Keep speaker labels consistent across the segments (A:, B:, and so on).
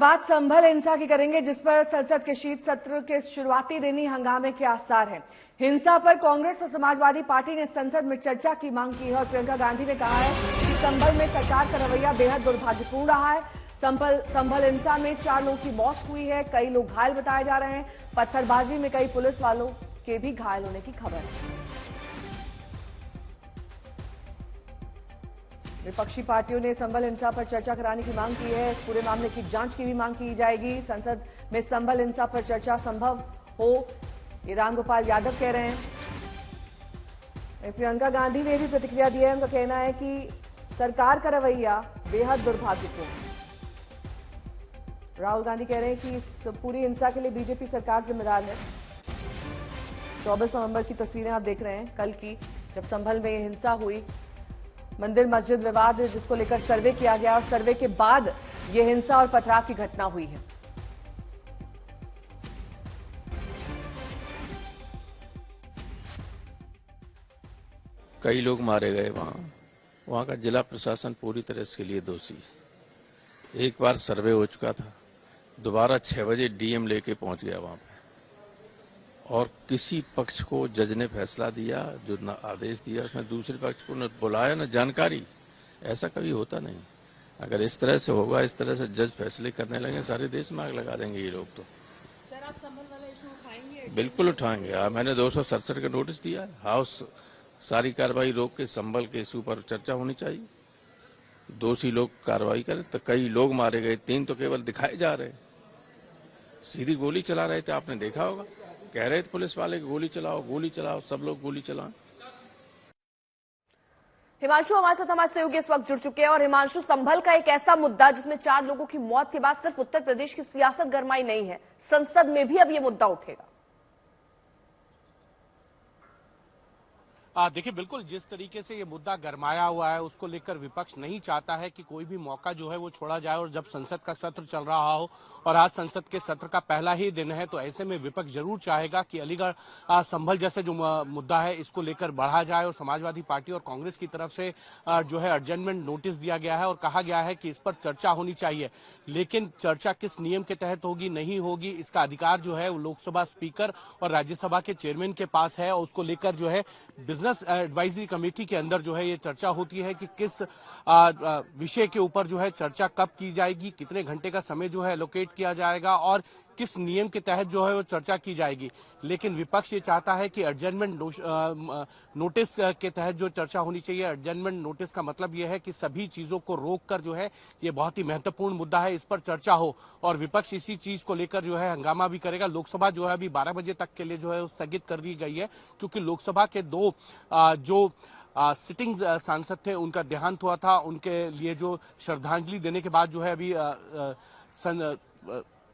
A: बात संभल हिंसा की करेंगे, जिस पर संसद के शीत सत्र के शुरुआती दिन ही हंगामे के आसार हैं। हिंसा पर कांग्रेस और समाजवादी पार्टी ने संसद में चर्चा की मांग की है और प्रियंका गांधी ने कहा है कि संभल में सरकार का रवैया बेहद दुर्भाग्यपूर्ण रहा है। संभल हिंसा में 4 लोगों की मौत हुई है, कई लोग घायल बताए जा रहे हैं। पत्थरबाजी में कई पुलिस वालों के भी घायल होने की खबर है। विपक्षी पार्टियों ने संभल हिंसा पर चर्चा कराने की मांग की है। इस पूरे मामले की जांच की भी मांग की जाएगी। संसद में संभल हिंसा पर चर्चा संभव हो, ये रामगोपाल यादव कह रहे हैं। प्रियंका गांधी ने भी प्रतिक्रिया दी है। उनका कहना है कि सरकार का रवैया बेहद दुर्भाग्यपूर्ण। राहुल गांधी कह रहे हैं कि इस पूरी हिंसा के लिए बीजेपी सरकार जिम्मेदार है। 24 नवंबर की तस्वीरें आप देख रहे हैं, कल की, जब संभल में हिंसा हुई, मंदिर मस्जिद विवाद जिसको लेकर सर्वे किया गया और सर्वे के बाद यह हिंसा और पथराव की घटना हुई है।
B: कई लोग मारे गए वहां का जिला प्रशासन पूरी तरह इसके लिए दोषी। एक बार सर्वे हो चुका था, दोबारा 6 बजे डीएम लेके पहुंच गया वहां पे, और किसी पक्ष को जज ने फैसला दिया, जो न आदेश दिया उसमें दूसरे पक्ष को न बुलाया न जानकारी। ऐसा कभी होता नहीं। अगर इस तरह से होगा, इस तरह से जज फैसले करने लगे, सारे देश में आग लगा देंगे ये लोग। तो
C: सर, आप संभल वाला इशू उठाएंगे?
B: बिल्कुल उठाएंगे। मैंने 267 का नोटिस दिया है। हाउस सारी कार्रवाई रोक के संभल के इशू पर चर्चा होनी चाहिए। दोषी लोग कार्रवाई करें। तो कई लोग मारे गए, 3 तो केवल दिखाए जा रहे। सीधी गोली चला रहे थे, आपने देखा होगा। कह रहे थे पुलिस वाले कि गोली चलाओ, सब लोग गोली चलाएं।
C: हिमांशु हमारे सहयोगी इस वक्त जुड़ चुके हैं। और हिमांशु, संभल का एक ऐसा मुद्दा जिसमें 4 लोगों की मौत के बाद सिर्फ उत्तर प्रदेश की सियासत गरमाई नहीं है, संसद में भी अब ये मुद्दा उठेगा।
D: देखिए, बिल्कुल जिस तरीके से ये मुद्दा गरमाया हुआ है, उसको लेकर विपक्ष नहीं चाहता है कि कोई भी मौका जो है वो छोड़ा जाए। और जब संसद का सत्र चल रहा हो और आज संसद के सत्र का पहला ही दिन है, तो ऐसे में विपक्ष जरूर चाहेगा कि अलीगढ़ संभल जैसे जो मुद्दा है इसको लेकर बढ़ा जाए। और समाजवादी पार्टी और कांग्रेस की तरफ से जो है एडजर्नमेंट नोटिस दिया गया है और कहा गया है कि इस पर चर्चा होनी चाहिए। लेकिन चर्चा किस नियम के तहत होगी, नहीं होगी, इसका अधिकार जो है वो लोकसभा स्पीकर और राज्यसभा के चेयरमैन के पास है। और उसको लेकर जो है एडवाइजरी कमेटी के अंदर जो है ये चर्चा होती है कि किस विषय के ऊपर जो है चर्चा कब की जाएगी, कितने घंटे का समय जो है एलोकेट किया जाएगा और किस नियम के तहत जो है वो चर्चा की जाएगी। लेकिन विपक्ष ये चाहता है कि एडजर्नमेंट नोटिस के तहत जो चर्चा होनी चाहिए। एडजर्नमेंट नोटिस का मतलब ये है कि सभी चीजों को रोककर जो है, ये बहुत ही महत्वपूर्ण मुद्दा है, इस पर चर्चा हो। और विपक्ष इसी चीज को लेकर जो है हंगामा भी करेगा। लोकसभा जो है अभी 12 बजे तक के लिए जो है स्थगित कर दी गई है, क्योंकि लोकसभा के 2 जो सिटिंग सांसद थे उनका देहांत हुआ था। उनके लिए जो श्रद्धांजलि देने के बाद जो है अभी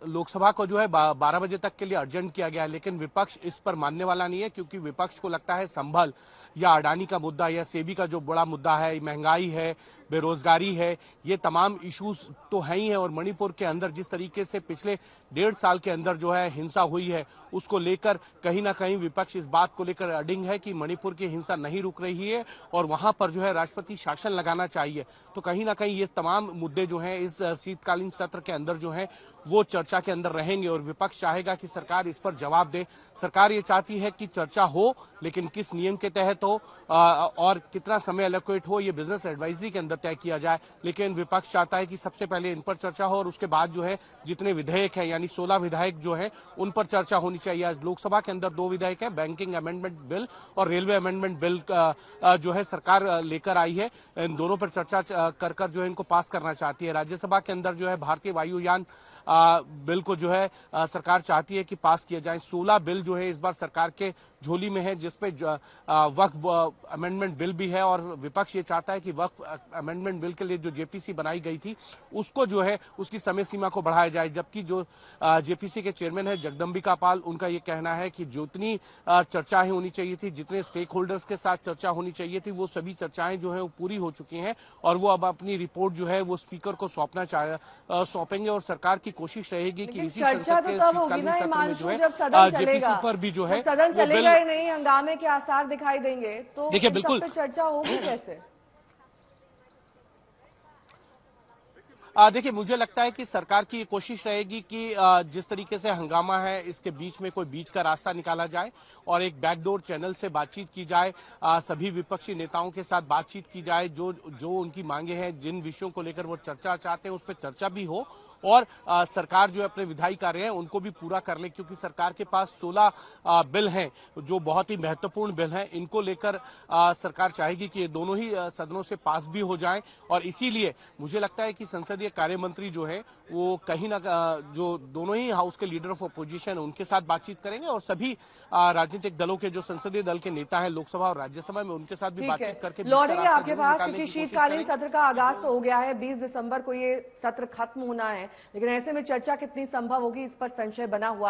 D: लोकसभा को जो है 12 बजे तक के लिए अर्जेंट किया गया है। लेकिन विपक्ष इस पर मानने वाला नहीं है, क्योंकि विपक्ष को लगता है संभल या अडानी का मुद्दा या सेबी का जो बड़ा मुद्दा है, महंगाई है, बेरोजगारी है, ये तमाम इश्यूज तो है ही है। और मणिपुर के अंदर जिस तरीके से पिछले 1.5 साल के अंदर जो है हिंसा हुई है, उसको लेकर कहीं ना कहीं विपक्ष इस बात को लेकर अडिंग है कि मणिपुर की हिंसा नहीं रुक रही है और वहां पर जो है राष्ट्रपति शासन लगाना चाहिए। तो कहीं ना कहीं ये तमाम मुद्दे जो हैं इस शीतकालीन सत्र के अंदर जो है वो चर्चा के अंदर रहेंगे। और विपक्ष चाहेगा कि सरकार इस पर जवाब दे। सरकार ये चाहती है कि चर्चा हो, लेकिन किस नियम के तहत हो और कितना समय एलोकेट हो, ये बिजनेस एडवाइजरी के अंदर तय किया जाए। लेकिन विपक्ष चाहता है कि सबसे पहले इन पर चर्चा हो और उसके बाद जो है जितने विधेयक है, यानी 16 विधेयक जो है उन पर चर्चा होनी चाहिए। आज लोकसभा के अंदर 2 विधेयक है, बैंकिंग अमेंडमेंट बिल और रेलवे अमेंडमेंट बिल जो है सरकार लेकर आई है। इन दोनों पर चर्चा कर जो है इनको पास करना चाहती है। राज्यसभा के अंदर जो है भारतीय वायुयान बिल को जो है सरकार चाहती है कि पास किया जाए। 16 बिल जो है इस बार सरकार के झोली में है, जिसपे वक्फ अमेंडमेंट बिल भी है। और विपक्ष ये चाहता है कि वक्फ अमेंडमेंट बिल के लिए जो जेपीसी बनाई गई थी उसको जो है उसकी समय सीमा को बढ़ाया जाए। जबकि जो जेपीसी के चेयरमैन है जगदम्बिका पाल, उनका ये कहना है कि जितनी चर्चाएं होनी चाहिए थी, जितने स्टेक होल्डर्स के साथ चर्चा होनी चाहिए थी, वो सभी चर्चाएं जो है वो पूरी हो चुकी हैं। और वो अब अपनी रिपोर्ट जो है वो स्पीकर को सौंपेंगे। और सरकार की कोशिश रहेगी कि इसी संसद के शीतकालीन सत्र में जो है जेपीसी पर भी जो है
A: सदन चलेगा ही नहीं, हंगामे के आसार दिखाई देंगे, तो
D: देखिए बिल्कुल
A: चर्चा होगी कैसे?
D: देखिए, मुझे लगता है कि सरकार की ये कोशिश रहेगी कि जिस तरीके से हंगामा है इसके बीच में कोई बीच का रास्ता निकाला जाए और एक बैकडोर चैनल से बातचीत की जाए, सभी विपक्षी नेताओं के साथ बातचीत की जाए, जो जो उनकी मांगे हैं, जिन विषयों को लेकर वो चर्चा चाहते हैं उस पर चर्चा भी हो और सरकार जो अपने विधायी कार्य हैं उनको भी पूरा कर ले, क्योंकि सरकार के पास 16 बिल हैं जो बहुत ही महत्वपूर्ण बिल हैं। इनको लेकर सरकार चाहेगी कि ये दोनों ही सदनों से पास भी हो जाएं और इसीलिए मुझे लगता है कि संसदीय कार्य मंत्री जो है वो कहीं ना जो दोनों ही हाउस के लीडर ऑफ अपोजिशन उनके साथ बातचीत करेंगे और सभी राजनीतिक दलों के जो संसदीय दल के नेता हैं लोकसभा और राज्यसभा में उनके साथ भी बातचीत करके
A: लौटेंगे आपके पास, क्योंकि शीतकालीन सत्र का आगाज तो हो गया है। 20 दिसंबर को ये सत्र खत्म होना है, लेकिन ऐसे में चर्चा कितनी संभव होगी इस पर संशय बना हुआ है।